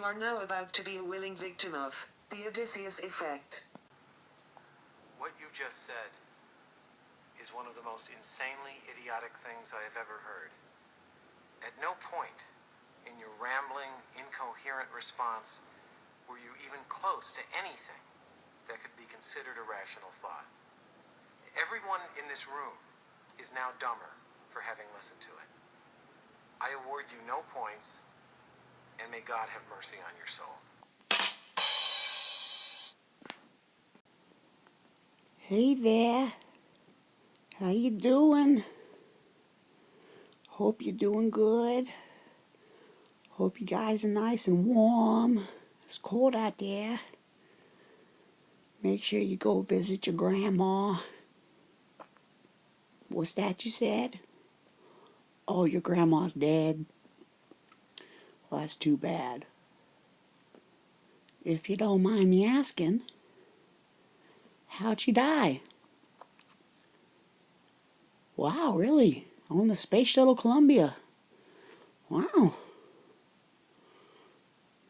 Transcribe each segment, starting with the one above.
You are now about to be a willing victim of the Odysseus effect. What you just said is one of the most insanely idiotic things I have ever heard. At no point in your rambling, incoherent response were you even close to anything that could be considered a rational thought. Everyone in this room is now dumber for having listened to it. I award you no points, and may God have mercy on your soul. Hey there, how you doing? Hope you're doing good. Hope you guys are nice and warm. It's cold out there. Make sure you go visit your grandma. What's that you said? Oh, your grandma's dead. Well, that's too bad. If you don't mind me asking, how'd she die? Wow, really? On the Space Shuttle Columbia. Wow.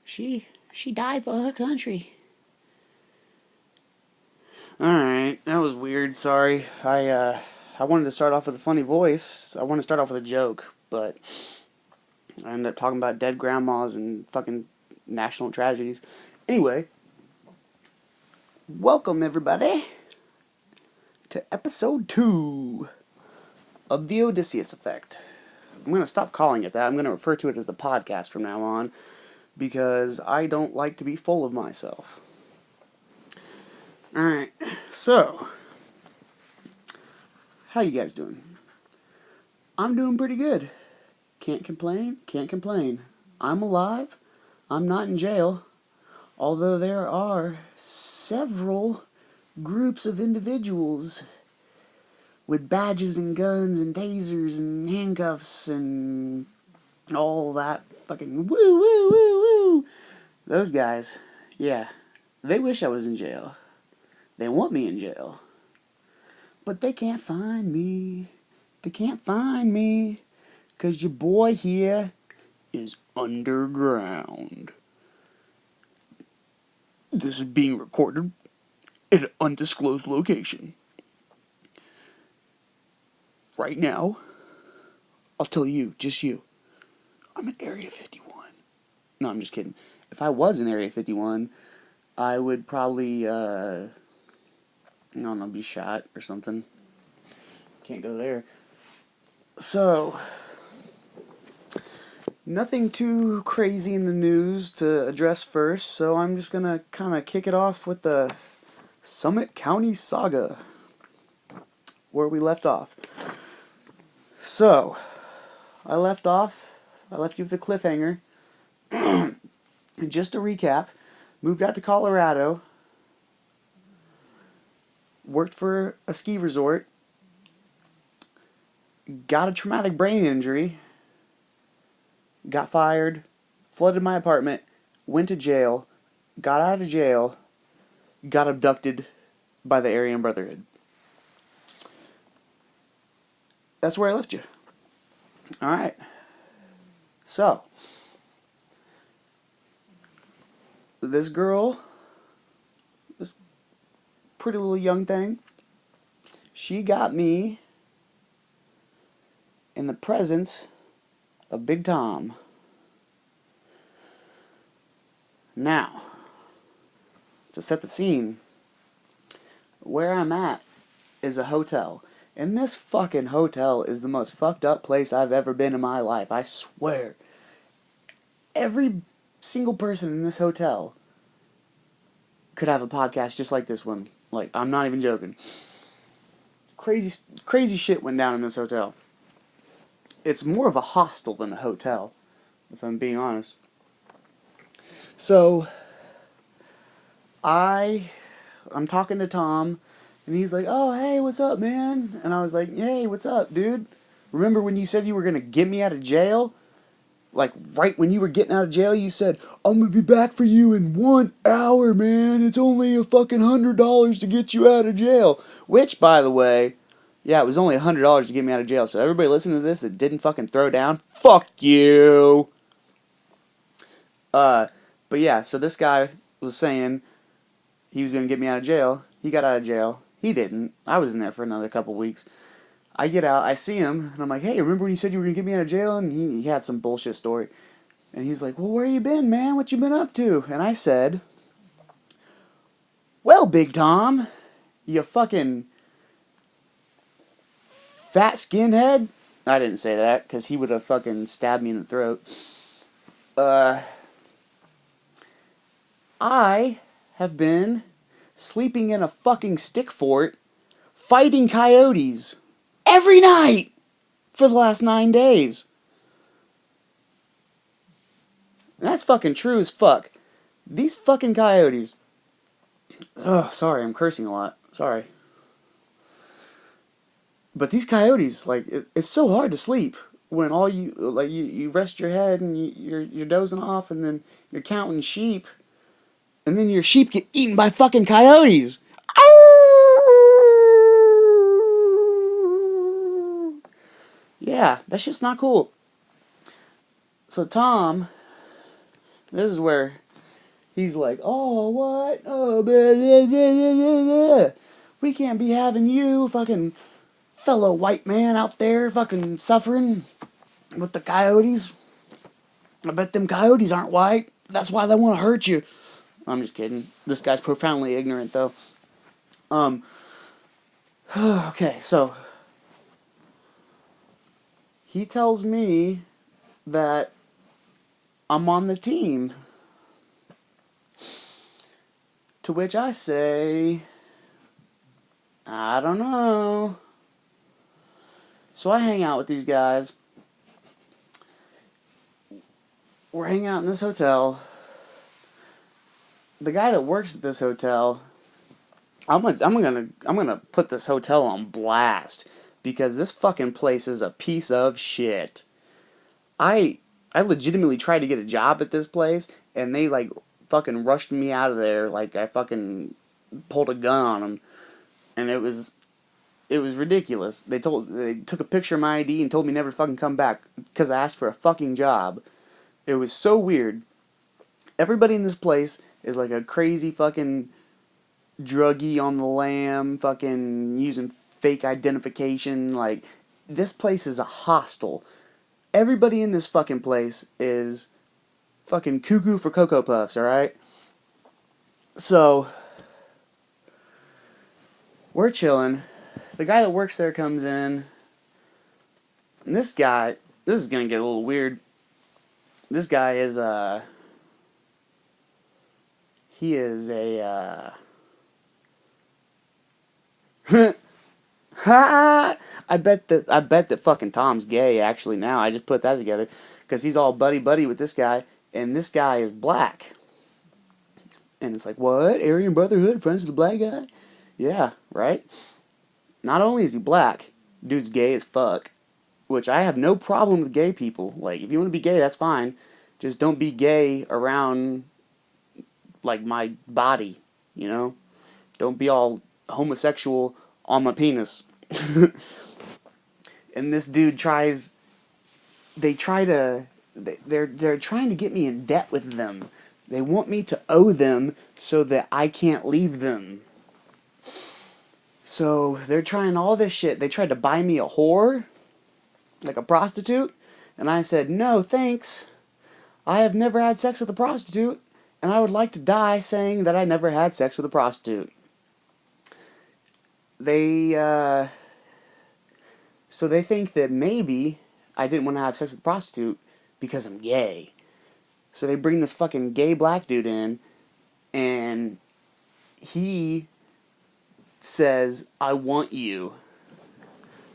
She died for her country. Alright, that was weird, sorry. I wanted to start off with a funny voice. I wanted to start off with a joke, but I ended up talking about dead grandmas and fucking national tragedies. Anyway, welcome everybody to episode 2 of the Odysseus effect. I'm going to stop calling it that. I'm going to refer to it as the podcast from now on, because I don't like to be full of myself. Alright, so, how you guys doing? I'm doing pretty good. Can't complain. I'm alive. I'm not in jail. Although there are several groups of individuals with badges and guns and tasers and handcuffs and all that fucking woo woo woo woo. Those guys, yeah, they wish I was in jail. They want me in jail. But they can't find me. They can't find me. 'Cause your boy here is underground. This is being recorded at an undisclosed location. Right now, I'll tell you, just you, I'm in Area 51. No, I'm just kidding. If I was in Area 51, I would probably, I don't know, be shot or something. Can't go there. So, nothing too crazy in the news to address first, so I'm just gonna kind of kick it off with the Summit County Saga, where we left off. So, I left you with a cliffhanger. And just to recap, moved out to Colorado, worked for a ski resort, got a traumatic brain injury, got fired, flooded my apartment, went to jail, got out of jail, got abducted by the Aryan Brotherhood. That's where I left you. Alright. So, this girl, this pretty little young thing, she got me in the presence of Big Tom. Now, to set the scene, where I'm at is a hotel. And this fucking hotel is the most fucked up place I've ever been in my life. I swear. Every single person in this hotel could have a podcast just like this one. Like, I'm not even joking. Crazy shit went down in this hotel. It's more of a hostel than a hotel, if I'm being honest. So, I'm talking to Tom, and he's like, "Oh, hey, what's up, man?" And I was like, "Hey, what's up, dude? Remember when you said you were gonna get me out of jail? Like, right when you were getting out of jail, you said, I'm gonna be back for you in 1 hour, man. It's only a fucking $100 to get you out of jail." Which, by the way, yeah, it was only $100 to get me out of jail. So everybody listening to this that didn't fucking throw down, fuck you. But But yeah, so this guy was saying he was going to get me out of jail. He got out of jail. He didn't. I was in there for another couple weeks. I get out, I see him, and I'm like, hey, remember when you said you were going to get me out of jail? And he had some bullshit story. And he's like, well, where you been, man? What you been up to? And I said, well, Big Tom, you fucking fat skinhead. I didn't say that, because he would have fucking stabbed me in the throat. I have been sleeping in a fucking stick fort, fighting coyotes every night for the last 9 days. And that's fucking true as fuck. These fucking coyotes. Oh, sorry, I'm cursing a lot. Sorry. But these coyotes, like, it's so hard to sleep when all you, like, you rest your head and you're dozing off and then you're counting sheep and then your sheep get eaten by fucking coyotes. Yeah, that's just not cool. So Tom, this is where he's like, oh, what? Oh, blah, blah, blah, blah, blah. We can't be having you, fucking fellow white man out there fucking suffering with the coyotes. I bet them coyotes aren't white. That's why they want to hurt you. I'm just kidding. This guy's profoundly ignorant, though. Okay, so he tells me that I'm on the team. To which I say, I don't know. So I hang out with these guys. We're hanging out in this hotel. The guy that works at this hotel, I'm gonna put this hotel on blast because this fucking place is a piece of shit. I legitimately tried to get a job at this place and they like fucking rushed me out of there like I fucking pulled a gun on them, and it was ridiculous. They took a picture of my ID and told me never to fucking come back because I asked for a fucking job. It was so weird. Everybody in this place is like a crazy fucking druggie on the lam, fucking using fake identification. Like, this place is a hostel. Everybody in this fucking place is fucking cuckoo for Cocoa Puffs, alright? So, we're chilling. The guy that works there comes in. And this guy, this is gonna get a little weird. This guy is, he is a, ha! I bet that fucking Tom's gay, actually, now. I just put that together. Because he's all buddy-buddy with this guy, and this guy is black. And it's like, what? Aryan Brotherhood, friends of the black guy? Yeah, right? Not only is he black, dude's gay as fuck. Which I have no problem with gay people. Like, if you want to be gay, that's fine. Just don't be gay around, like, my body, you know? Don't be all homosexual on my penis. And this dude they're trying to get me in debt with them. They want me to owe them so that I can't leave them. So they're trying all this shit. They tried to buy me a whore, like a prostitute, and I said, no, thanks. I have never had sex with a prostitute, and I would like to die saying that I never had sex with a prostitute. So they think that maybe I didn't want to have sex with a prostitute because I'm gay. So they bring this fucking gay black dude in, and he says, I want you.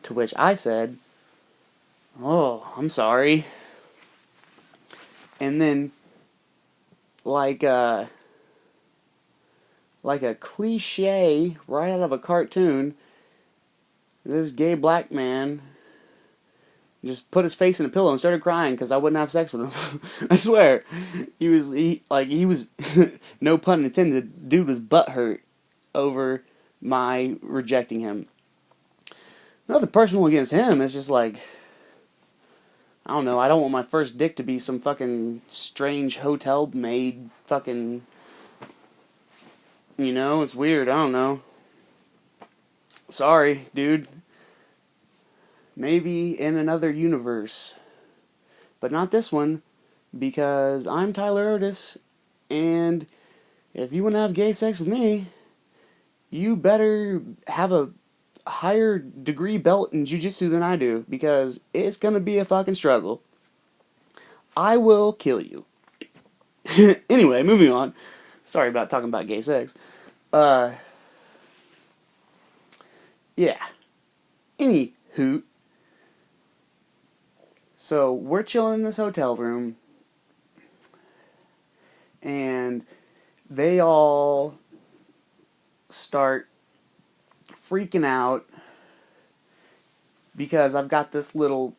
To which I said, oh, I'm sorry. And then, like a cliche right out of a cartoon, this gay black man just put his face in a pillow and started crying because I wouldn't have sex with him. I swear. He was no pun intended, dude was butthurt over my rejecting him. Nothing personal against him, it's just like, I don't know. I don't want my first dick to be some fucking strange hotel maid fucking. You know, it's weird. I don't know. Sorry, dude. Maybe in another universe. But not this one, because I'm Tyler Otis, and if you want to have gay sex with me, you better have a higher degree belt in jiu-jitsu than I do, because it's gonna be a fucking struggle. I will kill you. Anyway, moving on. Sorry about talking about gay sex. Uh, yeah. Any hoot. So we're chilling in this hotel room, and they all start freaking out because I've got this little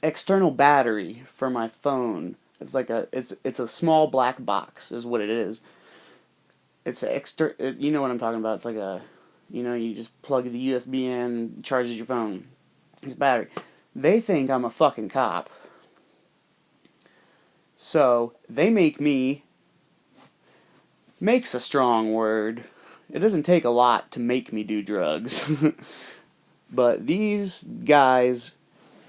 external battery for my phone. It's like it's a small black box is what it is. It's you know what I'm talking about. It's like a, you just plug the USB in, charges your phone. It's a battery. They think I'm a fucking cop. So they makes a strong word. It doesn't take a lot to make me do drugs. But these guys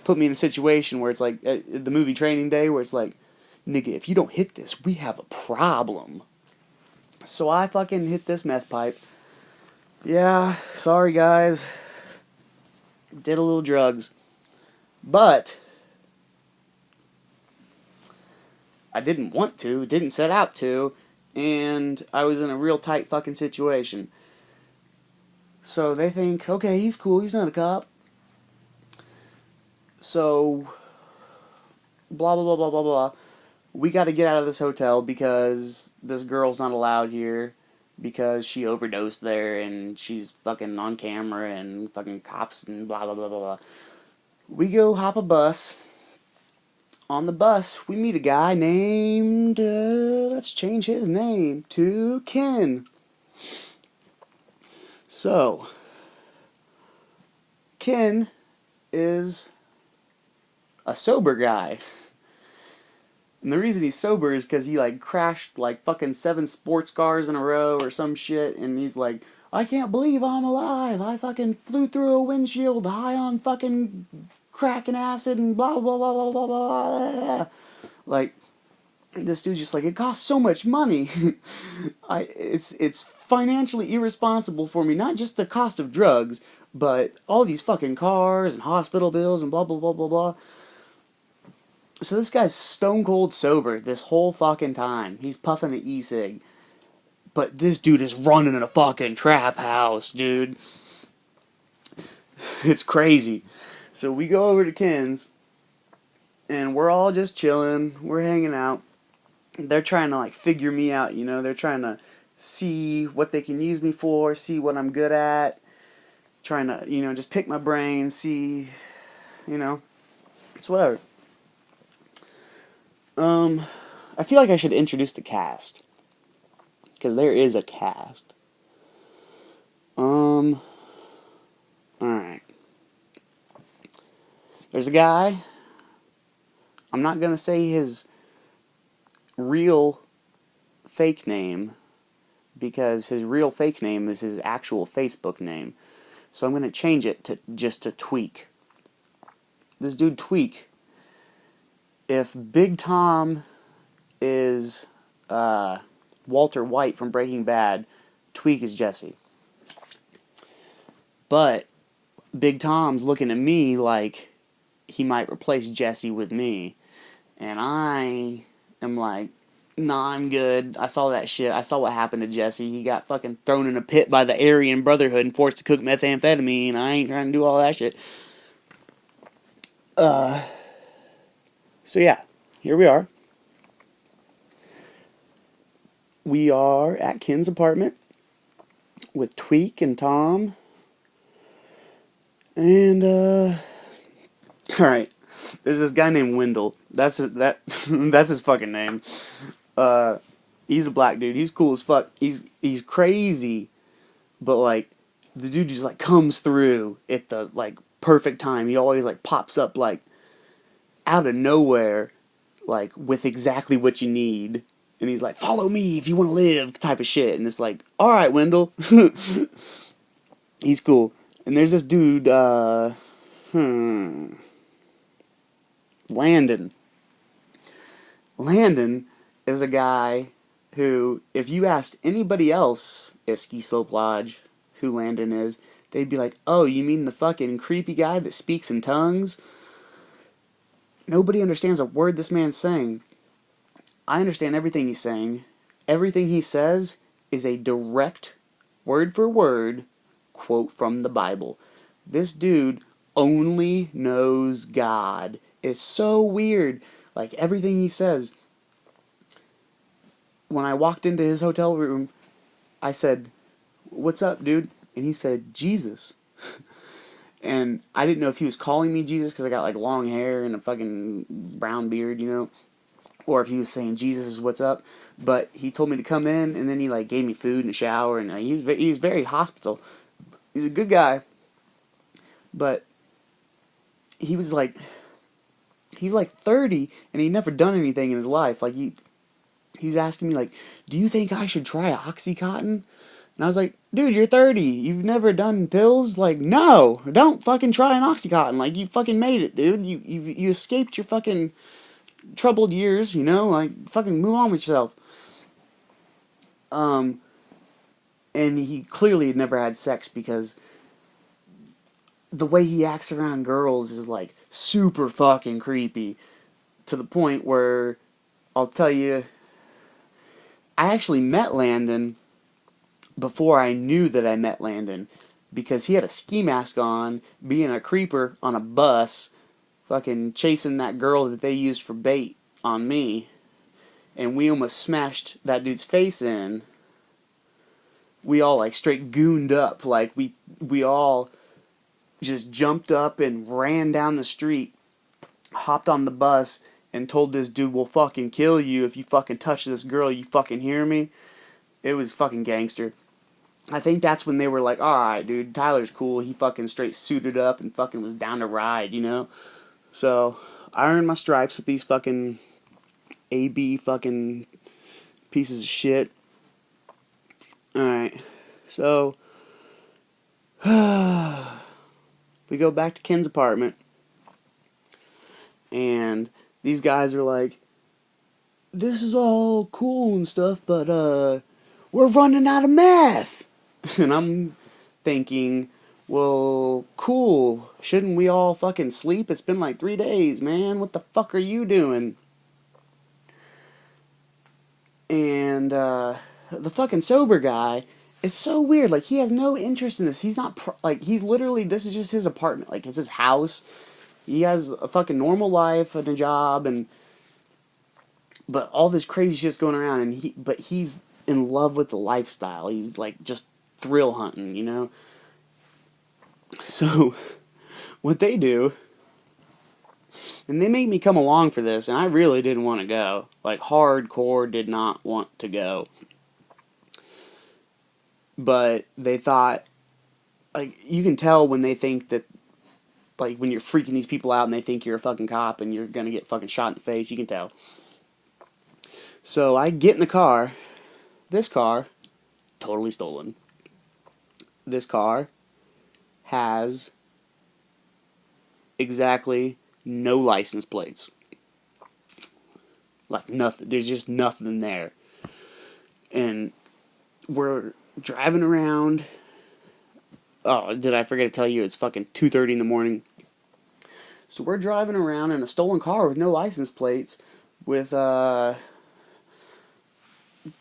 put me in a situation where it's like the movie Training Day, where it's like, nigga, if you don't hit this, we have a problem. So I fucking hit this meth pipe. Yeah, sorry guys. Did a little drugs. But I didn't want to, didn't set out to, and I was in a real tight fucking situation. So they think, okay, he's cool, he's not a cop. So, blah, blah, blah, blah, blah, blah. We gotta get out of this hotel because this girl's not allowed here because she overdosed there and she's fucking on camera and fucking cops and blah, blah, blah, blah, blah. We go hop a bus. On the bus, we meet a guy named, let's change his name to Ken. So, Ken is a sober guy. And the reason he's sober is because he, like, crashed, like, fucking 7 sports cars in a row or some shit, and he's like, I can't believe I'm alive. I fucking flew through a windshield high on fucking crack and acid and blah, blah, blah, blah, blah, blah. Like, this dude's just like, it costs so much money. It's financially irresponsible for me, not just the cost of drugs, but all these fucking cars and hospital bills and blah, blah, blah, blah, blah. So this guy's stone cold sober this whole fucking time. He's puffing an e-cig. But this dude is running in a fucking trap house, dude. It's crazy. So we go over to Ken's, and we're all just chilling. We're hanging out. They're trying to, like, figure me out, you know. They're trying to see what they can use me for, see what I'm good at. Trying to, just pick my brain, see, it's whatever. I feel like I should introduce the cast. Because there is a cast. Alright. There's a guy. I'm not gonna say his real fake name, because his real fake name is his actual Facebook name. So I'm gonna change it to Tweak. This dude Tweak, if Big Tom is Walter White from Breaking Bad, Tweak is Jesse. But Big Tom's looking at me like he might replace Jesse with me. And I am like, nah, I'm good. I saw that shit. I saw what happened to Jesse. He got fucking thrown in a pit by the Aryan Brotherhood and forced to cook methamphetamine. I ain't trying to do all that shit. So yeah, here we are. We are at Ken's apartment with Tweak and Tom. And, alright. There's this guy named Wendell. That's his fucking name. He's a black dude. He's cool as fuck. He's crazy, but, like, the dude just, like, comes through at the, like, perfect time. He always, like, pops up, like, out of nowhere, like, with exactly what you need. And he's like, follow me if you want to live, type of shit. And it's like, alright, Wendell. He's cool. And there's this dude, Landon. Landon is a guy who, if you asked anybody else at Ski Slope Lodge who Landon is, they'd be like, oh, you mean the fucking creepy guy that speaks in tongues? Nobody understands a word this man's saying. I understand everything he's saying. Everything he says is a direct, word for word, quote from the Bible. This dude only knows God. It's so weird. Like, everything he says. When I walked into his hotel room, I said, what's up, dude? And he said, Jesus. And I didn't know if he was calling me Jesus because I got, like, long hair and a fucking brown beard, you know? Or if he was saying, Jesus is what's up. But he told me to come in, and then he, like, gave me food and a shower, and he's very hospitable. He's a good guy. But he was, like, he's, like, 30, and he'd never done anything in his life. Like, he was asking me, like, do you think I should try Oxycontin? And I was like, dude, you're 30. You've never done pills? Like, no, don't fucking try an Oxycontin. Like, you fucking made it, dude. You escaped your fucking troubled years, you know? Like, fucking move on with yourself. And he clearly had never had sex because the way he acts around girls is, like, super fucking creepy. To the point where, I'll tell you, I actually met Landon before I knew that I met Landon, because he had a ski mask on, being a creeper on a bus, fucking chasing that girl that they used for bait on me, and we almost smashed that dude's face in. We all, like, straight gooned up, like, we all just jumped up and ran down the street, hopped on the bus, and told this dude, we'll fucking kill you if you fucking touch this girl, you fucking hear me? It was fucking gangster. I think that's when they were like, alright, dude, Tyler's cool. He fucking straight suited up and fucking was down to ride, you know? So, I earned my stripes with these fucking AB fucking pieces of shit. Alright, so, we go back to Ken's apartment, and these guys are like, this is all cool and stuff, but, we're running out of meth! And I'm thinking, well, cool. Shouldn't we all fucking sleep? It's been like 3 days, man. What the fuck are you doing? And, the fucking sober guy is so weird. Like, he has no interest in this. He's not, like, he's literally, this is just his apartment. Like, it's his house. He has a fucking normal life and a job, and, but all this crazy shit's going around, and but he's in love with the lifestyle. He's, like, just thrill hunting, you know? So, what they do, and they made me come along for this, and I really didn't want to go. Like, hardcore did not want to go. But they thought, like, you can tell when they think that, like, when you're freaking these people out and they think you're a fucking cop and you're gonna get fucking shot in the face, you can tell. So, I get in the car. This car, totally stolen. This car has exactly no license plates. Like, nothing. There's just nothing there. And we're driving around. Oh, did I forget to tell you? It's fucking 2:30 in the morning. So we're driving around in a stolen car with no license plates, with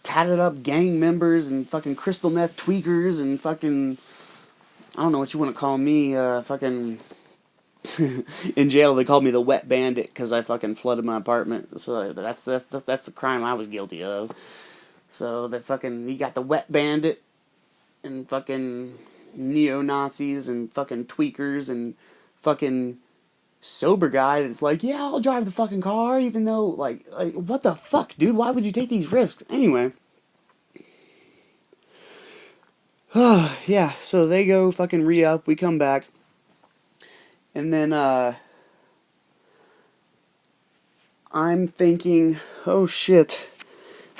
tatted up gang members and fucking crystal meth tweakers and fucking, I don't know what you want to call me, fucking in jail they called me the wet bandit because I fucking flooded my apartment. So that's the crime I was guilty of. So they fucking, you got the wet bandit and fucking neo-Nazis and fucking tweakers and fucking sober guy that's like, yeah, I'll drive the fucking car, even though, like what the fuck, dude? Why would you take these risks? Anyway. Yeah, so they go fucking re-up, we come back, and then, I'm thinking, oh shit,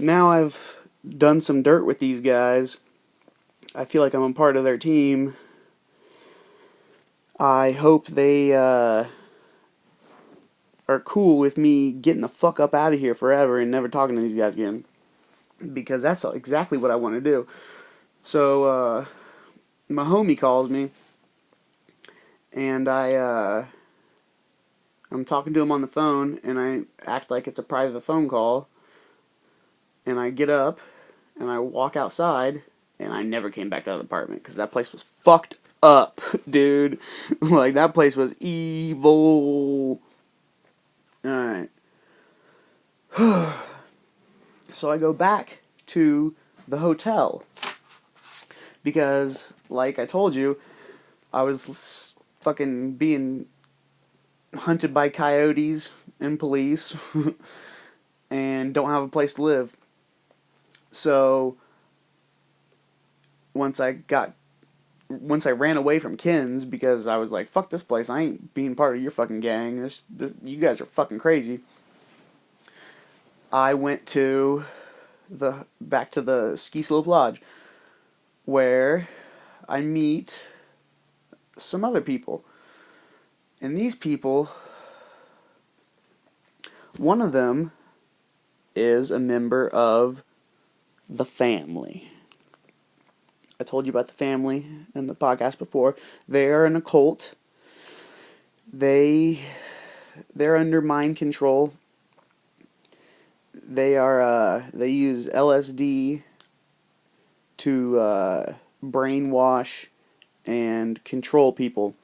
now I've done some dirt with these guys. I feel like I'm a part of their team. I hope they are cool with me getting the fuck up out of here forever and never talking to these guys again. Because that's exactly what I want to do. So, my homie calls me, and I'm talking to him on the phone, and I act like it's a private phone call, and I get up, and I walk outside, and I never came back to the apartment, because that place was fucked up, dude. Like, that place was evil. Alright. So I go back to the hotel, because, like I told you, I was fucking being hunted by coyotes and police and don't have a place to live. So once I ran away from Ken's because I was like, fuck this place, I ain't being part of your fucking gang. This you guys are fucking crazy. I went to back to the Ski Slope Lodge where I meet some other people. And these people, one of them is a member of the family. I told you about the family in the podcast before. They are an occult. They're under mind control. They use LSD to brainwash and control people.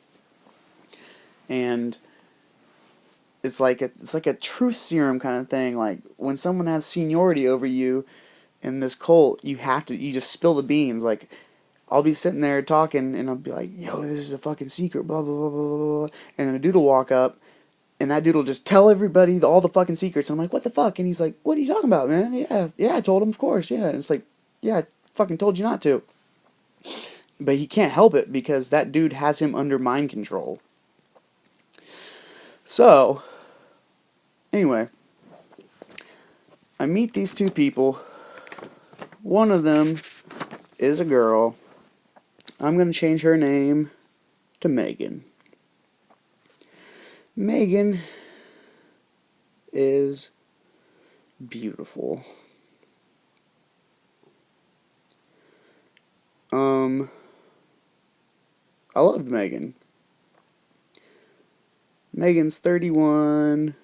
And it's like a truth serum kind of thing. Like when someone has seniority over you in this cult, you just spill the beans. Like I'll be sitting there talking and I'll be like, yo, this is a fucking secret, blah blah blah blah blah, and then a dude will walk up and that dude will just tell everybody all the fucking secrets. And I'm like, what the fuck? And he's like, what are you talking about, man? Yeah, I told him, of course, yeah. And it's like, yeah, I fucking told you not to. But he can't help it because that dude has him under mind control. So, anyway, I meet these two people. One of them is a girl. I'm going to change her name to Megan. Megan is beautiful. I love Megan. Megan's 31.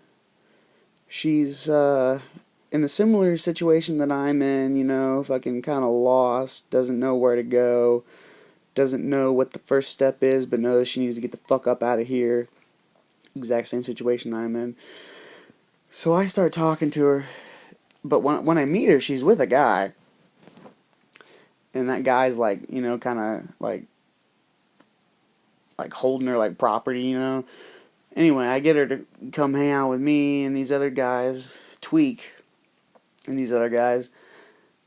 She's in a similar situation that I'm in, fucking kind of lost, doesn't know where to go, doesn't know what the first step is, but knows she needs to get the fuck up out of here. Exact same situation I'm in. So I start talking to her, but when I meet her, she's with a guy. And that guy's like, kind of like holding her like property, Anyway, I get her to come hang out with me and these other guys, Tweak, and these other guys,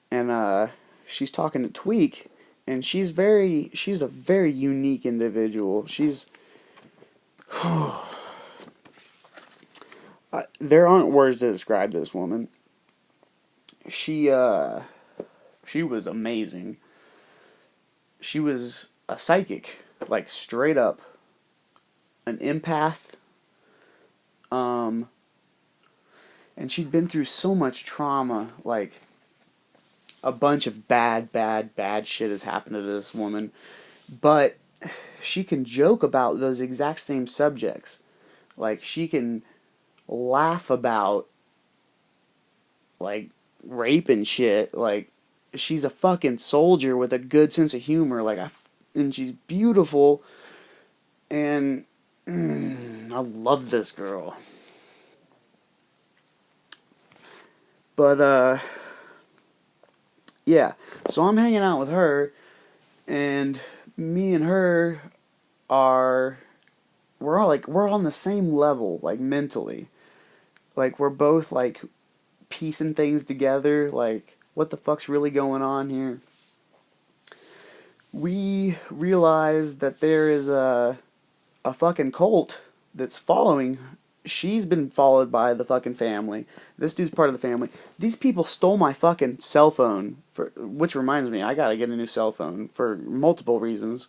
and she's talking to Tweak, and she's a very unique individual. She's there aren't words to describe this woman. She was amazing. She was a psychic, like straight up an empath. And she'd been through so much trauma, like a bunch of bad shit has happened to this woman. But she can joke about those exact same subjects. Like she can laugh about like rape and shit. Like she's a fucking soldier with a good sense of humor. And she's beautiful. And I love this girl. But yeah. So I'm hanging out with her, and me and her we're on the same level, like mentally. Like we're both like piecing things together, like what the fuck's really going on here. We realize that there is a fucking cult that's following she's been followed by the fucking family. This dude's part of the family. These people stole my fucking cell phone, which reminds me, I gotta get a new cell phone for multiple reasons.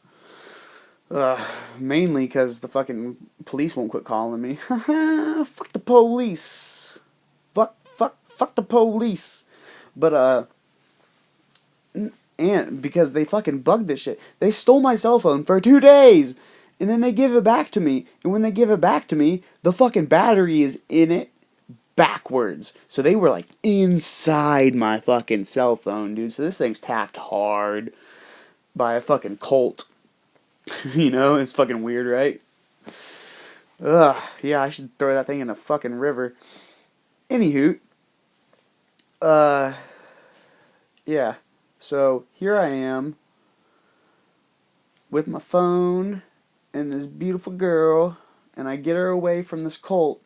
Mainly because the fucking police won't quit calling me. Fuck the police. Fuck the police. But, and because they fucking bugged this shit. They stole my cell phone for 2 days. And then they give it back to me. And when they give it back to me, the fucking battery is in it backwards. So they were like inside my fucking cell phone, dude. So this thing's tapped hard by a fucking cult. You know, it's fucking weird, right? Ugh, yeah, I should throw that thing in a fucking river. Anywho, yeah. So here I am with my phone and this beautiful girl, and I get her away from this cult,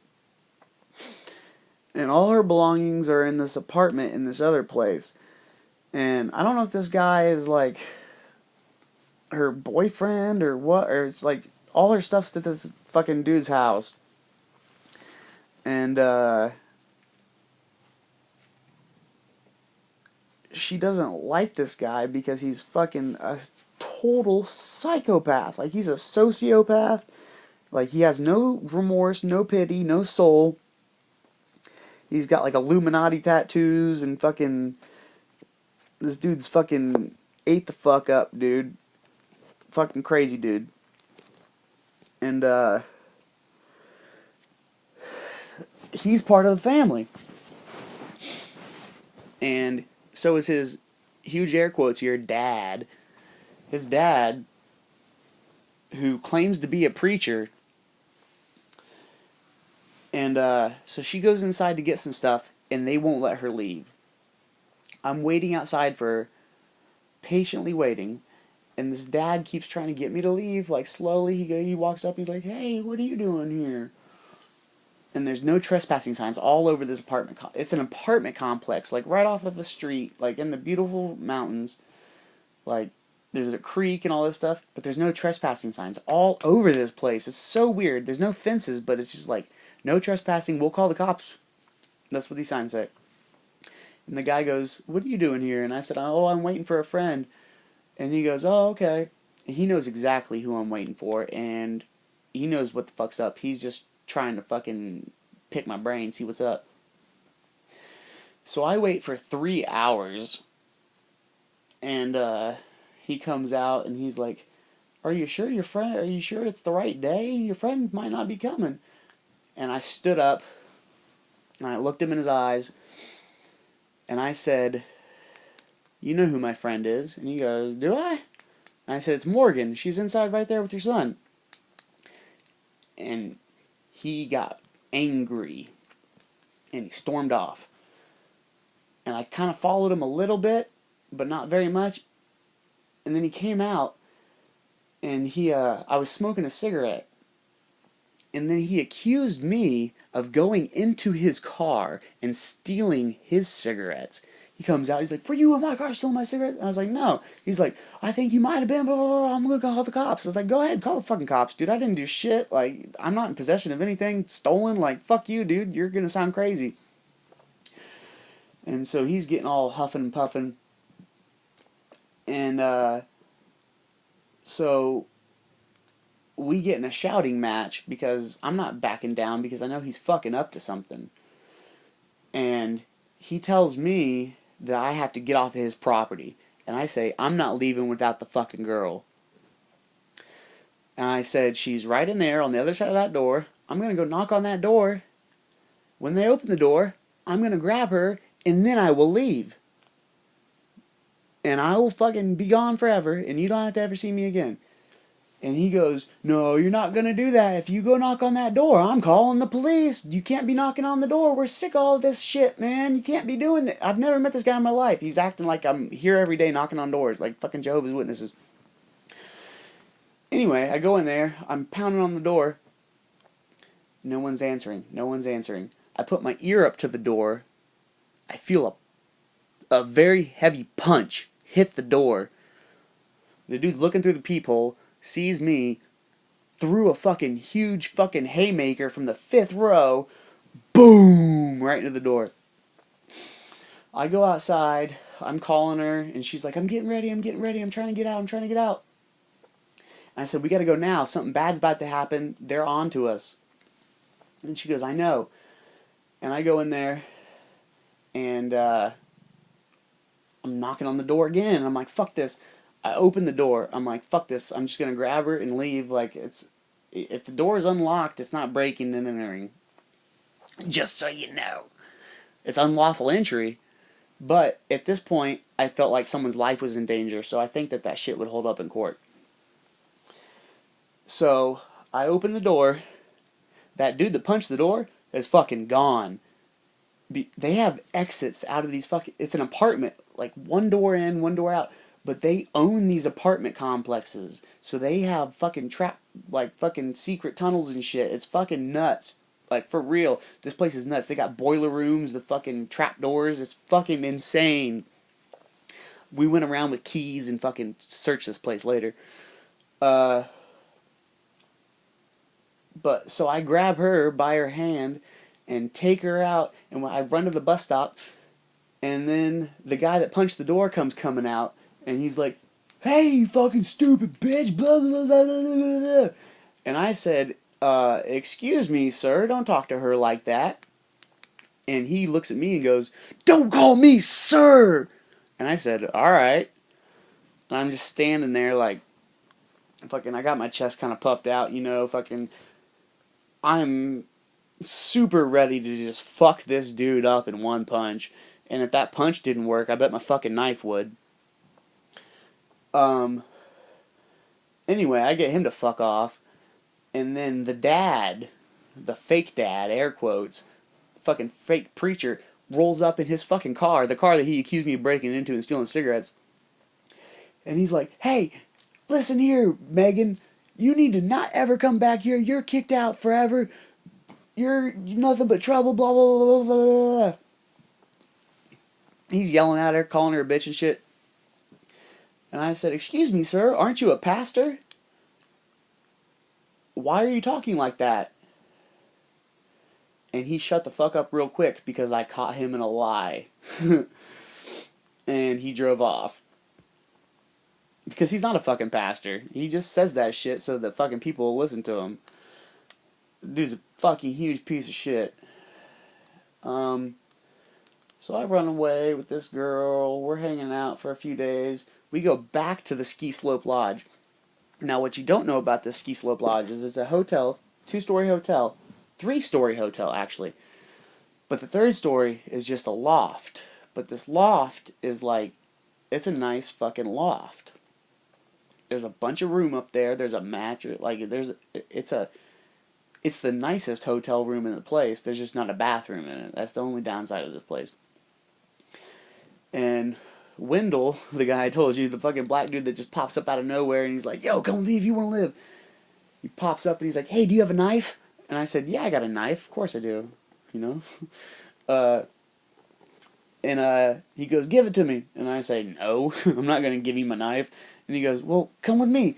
and all her belongings are in this apartment in this other place. And I don't know if this guy is like her boyfriend or what, or it's like all her stuff's at this fucking dude's house. And she doesn't like this guy because he's fucking a total psychopath. Like, he's a sociopath. Like, he has no remorse, no pity, no soul. He's got like Illuminati tattoos and fucking... This dude's fucking ate the fuck up, dude. Fucking crazy dude. And he's part of the family. And so is his, huge air quotes here, dad. His dad, who claims to be a preacher. And so she goes inside to get some stuff, and they won't let her leave. I'm waiting outside for her, patiently waiting, and this dad keeps trying to get me to leave, like slowly. He walks up, he's like, "Hey, what are you doing here?" And there's no trespassing signs all over this apartment. It's an apartment complex, like right off of a street, like in the beautiful mountains. Like, there's a creek and all this stuff, but there's no trespassing signs all over this place. It's so weird. There's no fences, but it's just like, no trespassing, we'll call the cops. That's what these signs say. And the guy goes, "What are you doing here?" And I said, "Oh, I'm waiting for a friend." And he goes, "Oh, okay." And he knows exactly who I'm waiting for, and he knows what the fuck's up. He's just trying to fucking pick my brain, see what's up. So I wait for 3 hours, and he comes out and he's like, Are you sure it's the right day? Your friend might not be coming." And I stood up and I looked him in his eyes and I said, "You know who my friend is?" And he goes, "Do I?" And I said, "It's Morgan. She's inside right there with your son." And he got angry and he stormed off. And I kind of followed him a little bit, but not very much. And then he came out, and I was smoking a cigarette. And then he accused me of going into his car and stealing his cigarettes. He comes out, he's like, "Were you in my car stealing my cigarettes?" And I was like, "No." He's like, "I think you might have been, blah, blah, blah. I'm going to call the cops." I was like, "Go ahead, call the fucking cops, dude. I didn't do shit. Like, I'm not in possession of anything stolen. Like, fuck you, dude. You're going to sound crazy." And so he's getting all huffing and puffing. And so we get in a shouting match because I'm not backing down because I know he's fucking up to something. And he tells me that I have to get off of his property. And I say, "I'm not leaving without the fucking girl." And I said, "She's right in there on the other side of that door. I'm going to go knock on that door. When they open the door, I'm going to grab her, and then I will leave. And I will fucking be gone forever, and you don't have to ever see me again." And he goes, "No, you're not going to do that. If you go knock on that door, I'm calling the police. You can't be knocking on the door. We're sick of all this shit, man. You can't be doing that." I've never met this guy in my life. He's acting like I'm here every day knocking on doors, like fucking Jehovah's Witnesses. Anyway, I go in there. I'm pounding on the door. No one's answering. No one's answering. I put my ear up to the door. I feel a very heavy punch hit the door. The dude's looking through the peephole, sees me, threw a fucking huge fucking haymaker from the 5th row, boom, right into the door. I go outside, I'm calling her, and she's like, I'm getting ready, I'm trying to get out, And I said, we gotta go now, something bad's about to happen, they're on to us. And she goes, I know. And I go in there, and I'm knocking on the door again, and I'm like, fuck this. I open the door, I'm like, fuck this, I'm just gonna grab her and leave, like, if the door is unlocked, it's not breaking and entering. Just so you know. It's unlawful entry, but at this point, I felt like someone's life was in danger, so I think that shit would hold up in court. So, I open the door. That dude that punched the door is fucking gone. They have exits out of these fucking... It's an apartment, like one door in, one door out. But they own these apartment complexes. So they have fucking like fucking secret tunnels and shit. It's fucking nuts. Like, for real. This place is nuts. They got boiler rooms, the fucking trap doors. It's fucking insane. We went around with keys and fucking searched this place later. But, so I grab her by her hand and take her out, and I run to the bus stop, and then the guy that punched the door comes coming out, and he's like, hey, you fucking stupid bitch, blah, blah, blah, blah, blah, blah. And I said, excuse me, sir, don't talk to her like that. And he looks at me and goes, don't call me sir! And I said, alright. And I'm just standing there like, fucking, I got my chest kind of puffed out, you know, fucking, I'm super ready to just fuck this dude up in one punch. And if that punch didn't work, I bet my fucking knife would. Anyway, I get him to fuck off. And then the dad, the fake dad, air quotes, fucking fake preacher, rolls up in his fucking car, the car that he accused me of breaking into and stealing cigarettes. And he's like, hey, listen here, Megan, you need to not ever come back here. You're kicked out forever. You're nothing but trouble, blah, blah, blah, blah, blah. He's yelling at her, calling her a bitch and shit. And I said, excuse me, sir, aren't you a pastor? Why are you talking like that? And he shut the fuck up real quick because I caught him in a lie. And he drove off. Because he's not a fucking pastor. He just says that shit so that fucking people will listen to him. Dude's a fucking huge piece of shit. So I run away with this girl. We're hanging out for a few days. We go back to the Ski Slope Lodge. Now, what you don't know about this Ski Slope Lodge is it's a hotel, 2-story hotel, 3-story hotel, actually. But the 3rd story is just a loft. But this loft is like, it's a nice fucking loft. There's a bunch of room up there. There's a mattress. Like, it's the nicest hotel room in the place. There's just not a bathroom in it. That's the only downside of this place. And Wendell, the guy I told you, the fucking black dude that just pops up out of nowhere and he's like, yo, come leave, you want to live. He pops up and he's like, hey, do you have a knife? And I said, yeah, I got a knife. Of course I do. You know? He goes, give it to me. And I say, no, I'm not going to give you my knife. And he goes, well, come with me.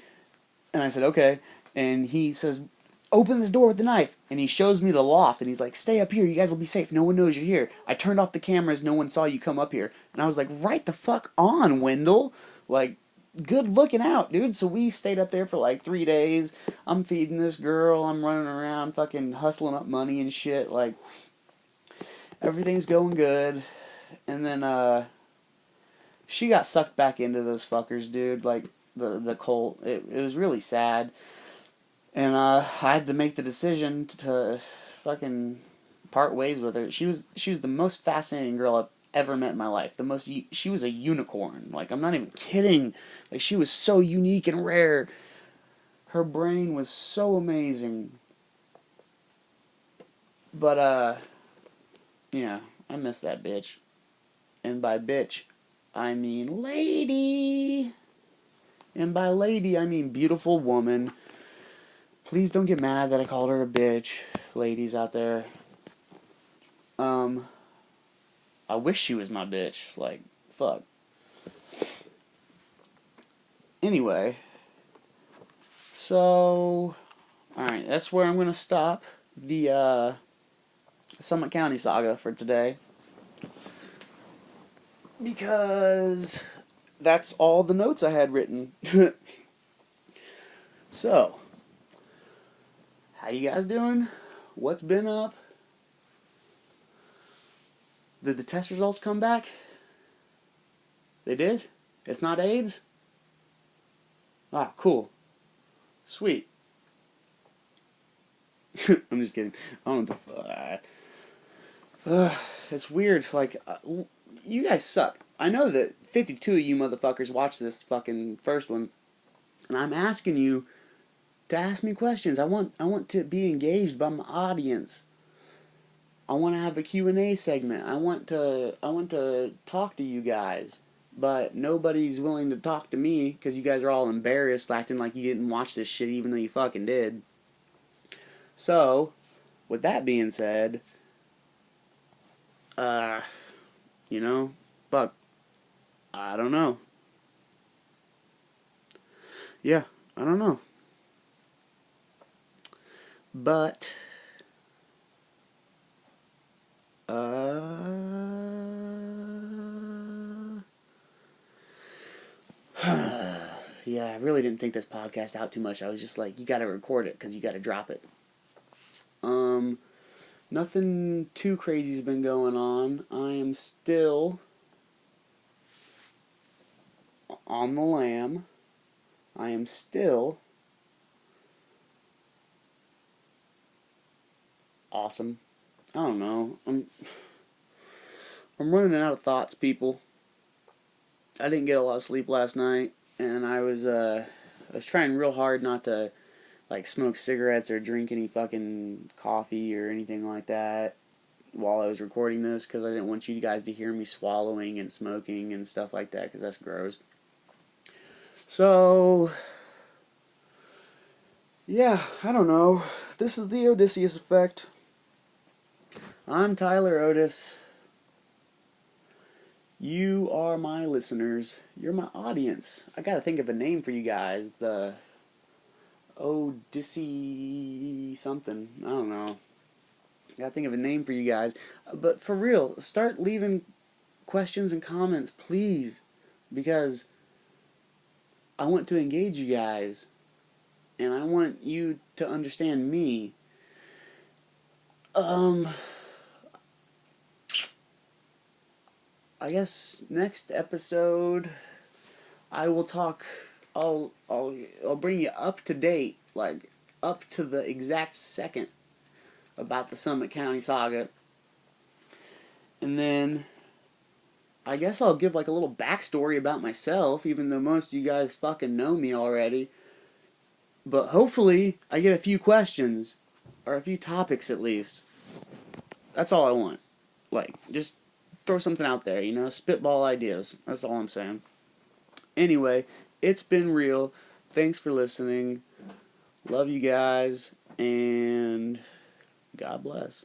And I said, okay. And he says, open this door with the knife. And he shows me the loft, and he's like, stay up here, you guys will be safe, no one knows you're here. I turned off the cameras, no one saw you come up here. And I was like, right the fuck on, Wendell. Like, good looking out, dude. So we stayed up there for like 3 days. I'm feeding this girl, I'm running around fucking hustling up money and shit. Like, everything's going good. And then, she got sucked back into those fuckers, dude. Like, the cult. It was really sad. And I had to make the decision to fucking part ways with her. She was the most fascinating girl I've ever met in my life. She was a unicorn. Like, I'm not even kidding. Like, she was so unique and rare. Her brain was so amazing. But yeah, I miss that bitch. And by bitch, I mean lady. And by lady, I mean beautiful woman. Please don't get mad that I called her a bitch, ladies out there. I wish she was my bitch. Like, fuck. Anyway, so Alright, that's where I'm going to stop the Summit County saga for today. Because that's all the notes I had written. So, how you guys doing? What's been up? Did the test results come back? They did? It's not AIDS? Ah, cool. Sweet. I'm just kidding. I don't know what the it's weird. Like, you guys suck. I know that 52 of you motherfuckers watched this fucking first one, and I'm asking you to ask me questions. I want to be engaged by my audience. I want to have a Q&A segment. I want to talk to you guys. But nobody's willing to talk to me because you guys are all embarrassed, acting like you didn't watch this shit even though you fucking did. So, with that being said, you know, fuck, I don't know. Yeah, I don't know. But, yeah, I really didn't think this podcast out too much. I was just like, you gotta record it because you gotta drop it. Nothing too crazy's been going on. I am still on the lam. I am still awesome. I don't know. I'm running out of thoughts, people. I didn't get a lot of sleep last night, and I was trying real hard not to like smoke cigarettes or drink any fucking coffee or anything like that while I was recording this because I didn't want you guys to hear me swallowing and smoking and stuff like that because that's gross. So, yeah, I don't know. This is the Odysseus effect. I'm Tyler Otis. You are my listeners. You're my audience. I gotta think of a name for you guys. The Odysseus something. I don't know. I gotta think of a name for you guys. But for real, start leaving questions and comments, please. Because I want to engage you guys. And I want you to understand me. I guess next episode I will talk. I'll bring you up to date, like up to the exact second about the Summit County saga, and then I guess I'll give like a little backstory about myself, even though most of you guys fucking know me already. But hopefully I get a few questions or a few topics at least. That's all I want. Like just throw something out there, spitball ideas. That's all I'm saying. Anyway, it's been real. Thanks for listening. Love you guys, and God bless.